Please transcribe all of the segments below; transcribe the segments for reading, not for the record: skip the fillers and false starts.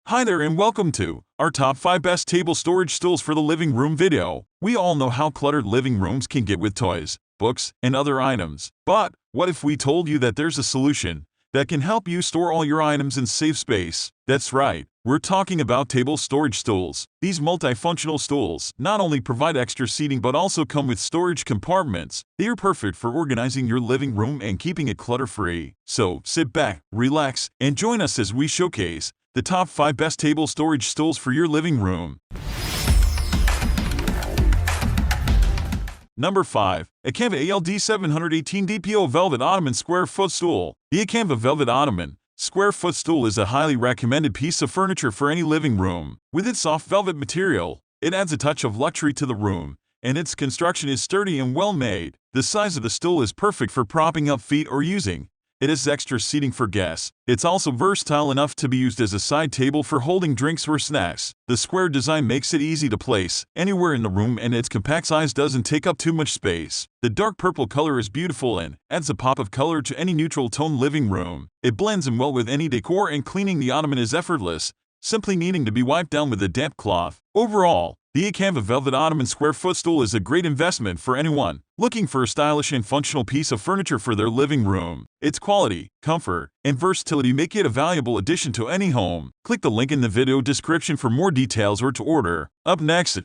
Hi there and welcome to our top 5 best table storage stools for the living room video. We all know how cluttered living rooms can get with toys, books, and other items. But what if we told you that there's a solution that can help you store all your items and save space? That's right, we're talking about table storage stools. These multifunctional stools not only provide extra seating but also come with storage compartments. They are perfect for organizing your living room and keeping it clutter-free. So sit back, relax, and join us as we showcase the top 5 best table storage stools for your living room. Number 5. Acanva ALD 718 DPO Velvet Ottoman Square Footstool. The Acanva Velvet Ottoman Square Footstool is a highly recommended piece of furniture for any living room. With its soft velvet material, it adds a touch of luxury to the room, and its construction is sturdy and well made. The size of the stool is perfect for propping up feet or using it has extra seating for guests. It's also versatile enough to be used as a side table for holding drinks or snacks. The square design makes it easy to place anywhere in the room, and its compact size doesn't take up too much space. The dark purple color is beautiful and adds a pop of color to any neutral tone living room. It blends in well with any decor, and cleaning the ottoman is effortless, simply needing to be wiped down with a damp cloth. Overall, the Acanva Velvet Ottoman Square Footstool is a great investment for anyone looking for a stylish and functional piece of furniture for their living room. Its quality, comfort, and versatility make it a valuable addition to any home. Click the link in the video description for more details or to order. Up next,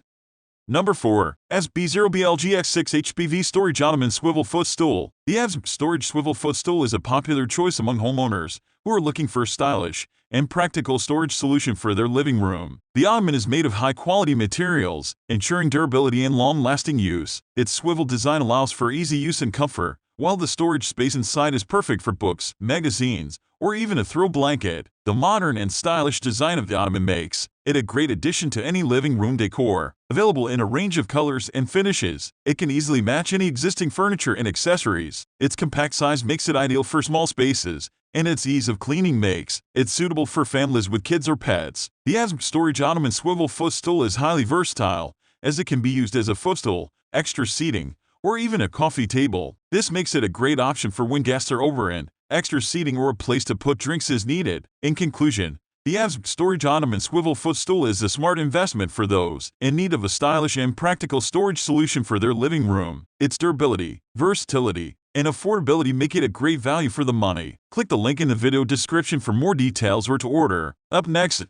Number 4. SB0BLGX6 HPV Storage Ottoman Swivel Footstool. The ASB Storage Swivel Footstool is a popular choice among homeowners who are looking for a stylish and practical storage solution for their living room. The ottoman is made of high-quality materials, ensuring durability and long-lasting use. Its swivel design allows for easy use and comfort, while the storage space inside is perfect for books, magazines, or even a throw blanket. The modern and stylish design of the ottoman makes it a great addition to any living room decor. Available in a range of colors and finishes, it can easily match any existing furniture and accessories. Its compact size makes it ideal for small spaces, and its ease of cleaning makes it suitable for families with kids or pets. The ASB Storage Ottoman Swivel Footstool is highly versatile, as it can be used as a footstool, extra seating, or even a coffee table. This makes it a great option for when guests are over and extra seating or a place to put drinks is needed. In conclusion, the ASB Storage Ottoman Swivel Footstool is a smart investment for those in need of a stylish and practical storage solution for their living room. Its durability, versatility, and affordability make it a great value for the money. Click the link in the video description for more details or to order. Up next,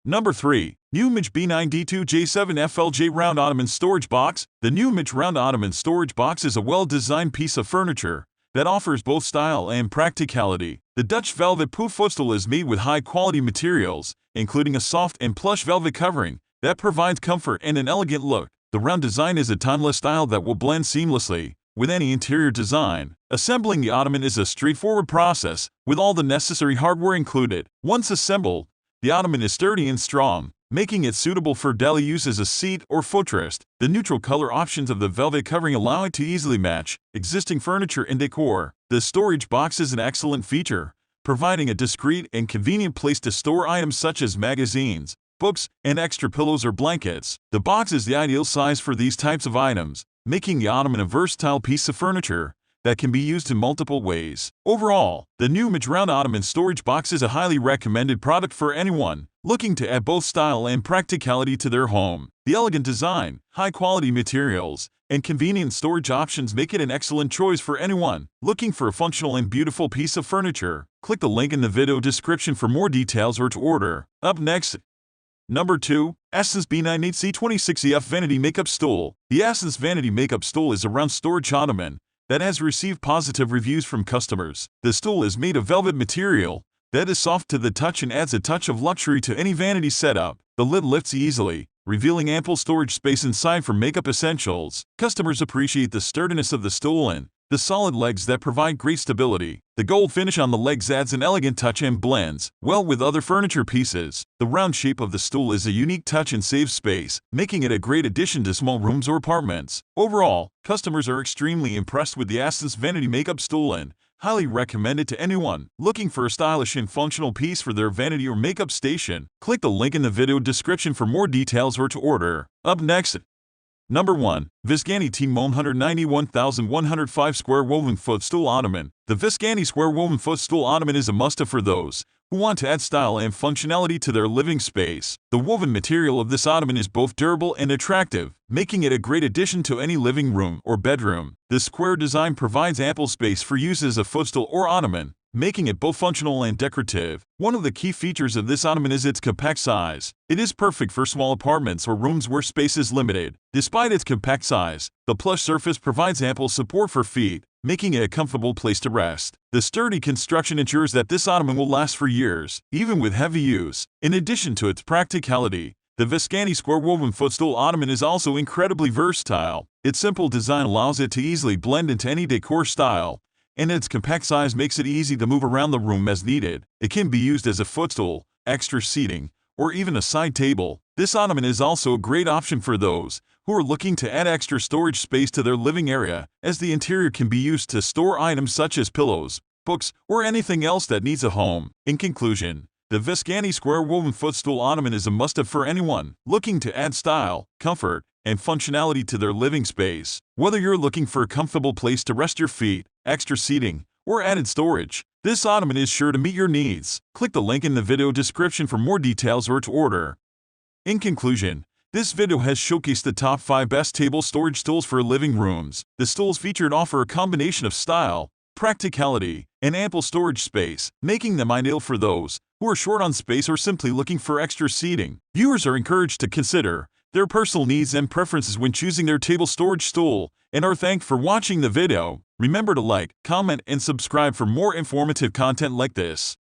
Number 3. Newmich B9D2J7 FLJ Round Ottoman Storage Box. The Newmich Round Ottoman Storage Box is a well-designed piece of furniture that offers both style and practicality. The Dutch Velvet Poof Footstool is made with high-quality materials, including a soft and plush velvet covering that provides comfort and an elegant look. The round design is a timeless style that will blend seamlessly with any interior design. Assembling the ottoman is a straightforward process, with all the necessary hardware included. Once assembled, the ottoman is sturdy and strong, making it suitable for daily use as a seat or footrest. The neutral color options of the velvet covering allow it to easily match existing furniture and decor. The storage box is an excellent feature, providing a discreet and convenient place to store items such as magazines, books, and extra pillows or blankets. The box is the ideal size for these types of items, making the ottoman a versatile piece of furniture that can be used in multiple ways. Overall, the Newmich Round Ottoman Storage Box is a highly recommended product for anyone looking to add both style and practicality to their home. The elegant design, high-quality materials, and convenient storage options make it an excellent choice for anyone looking for a functional and beautiful piece of furniture. Click the link in the video description for more details or to order. Up next, Number 2. Essence B98C26EF Vanity Makeup Stool. The Essence Vanity Makeup Stool is a round storage ottoman that has received positive reviews from customers. The stool is made of velvet material that is soft to the touch and adds a touch of luxury to any vanity setup. The lid lifts easily, revealing ample storage space inside for makeup essentials. Customers appreciate the sturdiness of the stool and the solid legs that provide great stability. The gold finish on the legs adds an elegant touch and blends well with other furniture pieces. The round shape of the stool is a unique touch and saves space, making it a great addition to small rooms or apartments. Overall, customers are extremely impressed with the Essence Vanity Makeup Stool and highly recommend it to anyone looking for a stylish and functional piece for their vanity or makeup station. Click the link in the video description for more details or to order. Up next, Number 1. Viscani Team 191,105 Square Woven Footstool Ottoman. The Viscani Square Woven Footstool Ottoman is a must-have for those who want to add style and functionality to their living space. The woven material of this ottoman is both durable and attractive, making it a great addition to any living room or bedroom. The square design provides ample space for use as a footstool or ottoman, making it both functional and decorative. One of the key features of this ottoman is its compact size. It is perfect for small apartments or rooms where space is limited. Despite its compact size, the plush surface provides ample support for feet, making it a comfortable place to rest. The sturdy construction ensures that this ottoman will last for years, even with heavy use. In addition to its practicality, the Viscani square woven footstool ottoman is also incredibly versatile. Its simple design allows it to easily blend into any decor style, and its compact size makes it easy to move around the room as needed. It can be used as a footstool, extra seating, or even a side table. This ottoman is also a great option for those who are looking to add extra storage space to their living area, as the interior can be used to store items such as pillows, books, or anything else that needs a home. In conclusion, the Viscani square woven footstool ottoman is a must-have for anyone looking to add style, comfort, and functionality to their living space. Whether you're looking for a comfortable place to rest your feet, extra seating, or added storage, this ottoman is sure to meet your needs. Click the link in the video description for more details or to order. In conclusion, this video has showcased the top 5 best table storage stools for living rooms. The stools featured offer a combination of style, practicality, and ample storage space, making them ideal for those who are short on space or simply looking for extra seating. Viewers are encouraged to consider their personal needs and preferences when choosing their table storage stool, and are thanked for watching the video. Remember to like, comment, and subscribe for more informative content like this.